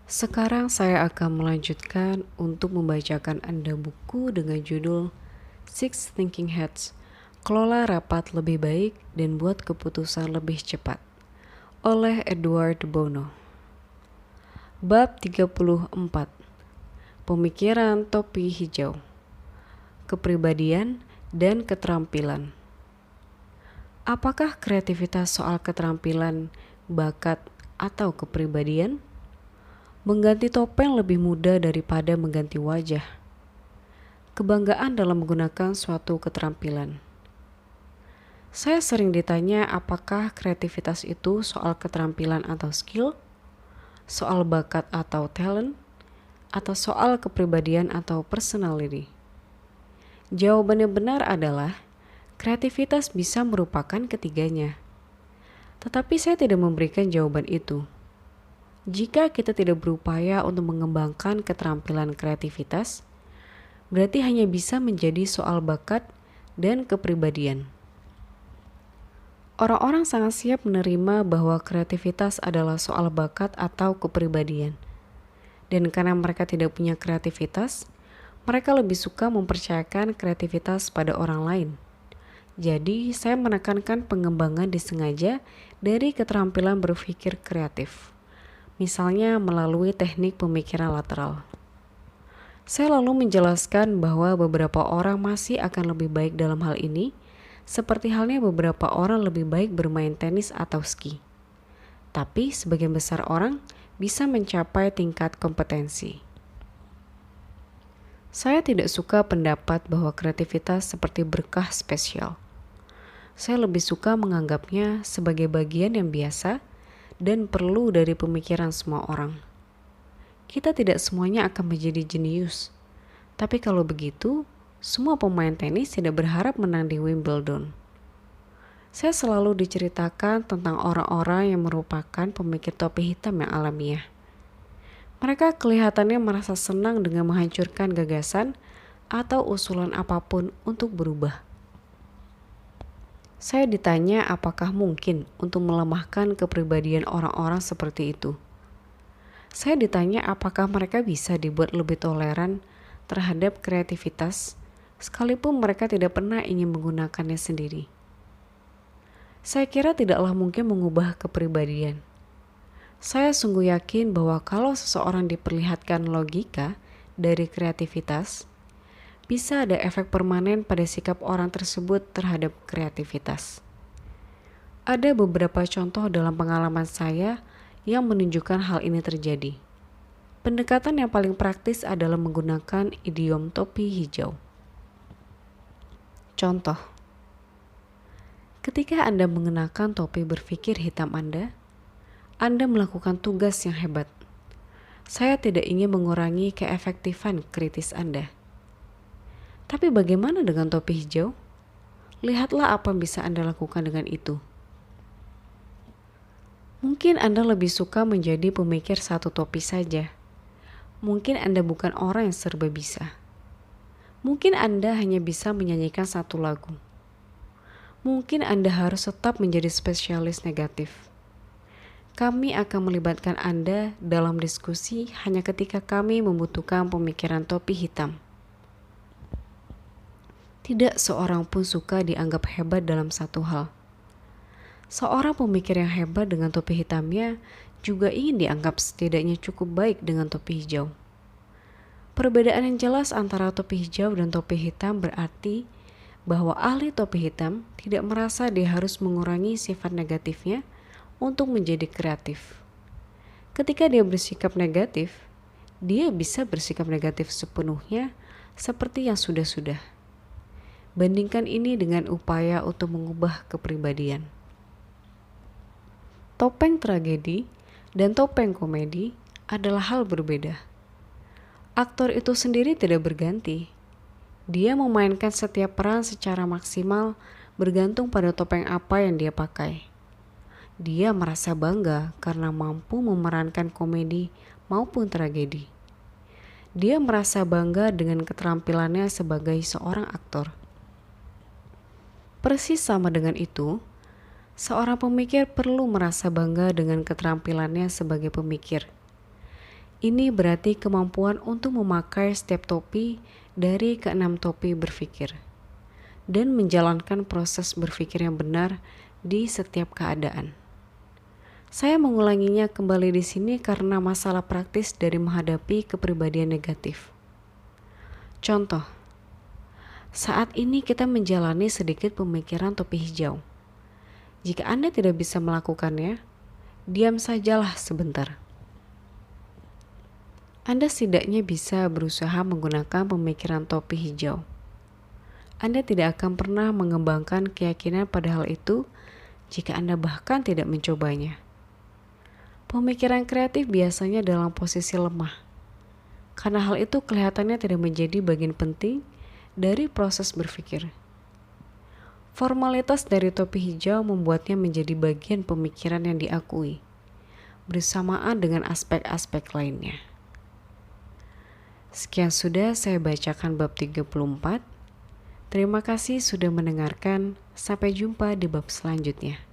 Sekarang saya akan melanjutkan untuk membacakan Anda buku dengan judul Six Thinking Hats, Kelola Rapat Lebih Baik dan Buat Keputusan Lebih Cepat oleh Edward Bono. Bab 34. Pemikiran Topi Hijau, Kepribadian dan Keterampilan. Apakah kreativitas soal keterampilan, bakat, atau kepribadian? Mengganti topeng lebih mudah daripada mengganti wajah. Kebanggaan dalam menggunakan suatu keterampilan. Saya sering ditanya apakah kreativitas itu soal keterampilan atau skill, soal bakat atau talent, atau soal kepribadian atau personality. Jawaban yang benar adalah kreativitas bisa merupakan ketiganya. Tetapi saya tidak memberikan jawaban itu. Jika kita tidak berupaya untuk mengembangkan keterampilan kreativitas, berarti hanya bisa menjadi soal bakat dan kepribadian. Orang-orang sangat siap menerima bahwa kreativitas adalah soal bakat atau kepribadian. Dan karena mereka tidak punya kreativitas, mereka lebih suka mempercayakan kreativitas pada orang lain. Jadi, saya menekankan pengembangan disengaja dari keterampilan berpikir kreatif. Misalnya melalui teknik pemikiran lateral. Saya lalu menjelaskan bahwa beberapa orang masih akan lebih baik dalam hal ini, seperti halnya beberapa orang lebih baik bermain tenis atau ski. Tapi sebagian besar orang bisa mencapai tingkat kompetensi. Saya tidak suka pendapat bahwa kreativitas seperti berkah spesial. Saya lebih suka menganggapnya sebagai bagian yang biasa dan perlu dari pemikiran semua orang. Kita tidak semuanya akan menjadi jenius. Tapi kalau begitu, semua pemain tenis tidak berharap menang di Wimbledon. Saya selalu diceritakan tentang orang-orang yang merupakan pemikir topi hitam yang alamiah. Mereka kelihatannya merasa senang dengan menghancurkan gagasan atau usulan apapun untuk berubah. Saya ditanya apakah mungkin untuk melemahkan kepribadian orang-orang seperti itu. Saya ditanya apakah mereka bisa dibuat lebih toleran terhadap kreativitas, sekalipun mereka tidak pernah ingin menggunakannya sendiri. Saya kira tidaklah mungkin mengubah kepribadian. Saya sungguh yakin bahwa kalau seseorang diperlihatkan logika dari kreativitas, bisa ada efek permanen pada sikap orang tersebut terhadap kreativitas. Ada beberapa contoh dalam pengalaman saya yang menunjukkan hal ini terjadi. Pendekatan yang paling praktis adalah menggunakan idiom topi hijau. Contoh, ketika Anda mengenakan topi berpikir hitam Anda melakukan tugas yang hebat. Saya tidak ingin mengurangi keefektifan kritis Anda. Tapi bagaimana dengan topi hijau? Lihatlah apa yang bisa Anda lakukan dengan itu. Mungkin Anda lebih suka menjadi pemikir satu topi saja. Mungkin Anda bukan orang yang serba bisa. Mungkin Anda hanya bisa menyanyikan satu lagu. Mungkin Anda harus tetap menjadi spesialis negatif. Kami akan melibatkan Anda dalam diskusi hanya ketika kami membutuhkan pemikiran topi hitam. Tidak seorang pun suka dianggap hebat dalam satu hal. Seorang pemikir yang hebat dengan topi hitamnya juga ingin dianggap setidaknya cukup baik dengan topi hijau. Perbedaan yang jelas antara topi hijau dan topi hitam berarti bahwa ahli topi hitam tidak merasa dia harus mengurangi sifat negatifnya untuk menjadi kreatif. Ketika dia bersikap negatif, dia bisa bersikap negatif sepenuhnya seperti yang sudah-sudah. Bandingkan ini dengan upaya untuk mengubah kepribadian. Topeng tragedi dan topeng komedi adalah hal berbeda. Aktor itu sendiri tidak berganti. Dia memainkan setiap peran secara maksimal bergantung pada topeng apa yang dia pakai. Dia merasa bangga karena mampu memerankan komedi maupun tragedi. Dia merasa bangga dengan keterampilannya sebagai seorang aktor. Persis sama dengan itu, seorang pemikir perlu merasa bangga dengan keterampilannya sebagai pemikir. Ini berarti kemampuan untuk memakai setiap topi dari keenam topi berpikir dan menjalankan proses berpikir yang benar di setiap keadaan. Saya mengulanginya kembali di sini karena masalah praktis dari menghadapi kepribadian negatif. Contoh, saat ini kita menjalani sedikit pemikiran topi hijau. Jika Anda tidak bisa melakukannya, diam sajalah sebentar. Anda setidaknya bisa berusaha menggunakan pemikiran topi hijau. Anda tidak akan pernah mengembangkan keyakinan pada hal itu jika Anda bahkan tidak mencobanya. Pemikiran kreatif biasanya dalam posisi lemah, karena hal itu kelihatannya tidak menjadi bagian penting dari proses berpikir. Formalitas dari topi hijau membuatnya menjadi bagian pemikiran yang diakui, bersamaan dengan aspek-aspek lainnya. Sekian sudah saya bacakan bab 34. Terima kasih sudah mendengarkan. Sampai jumpa di bab selanjutnya.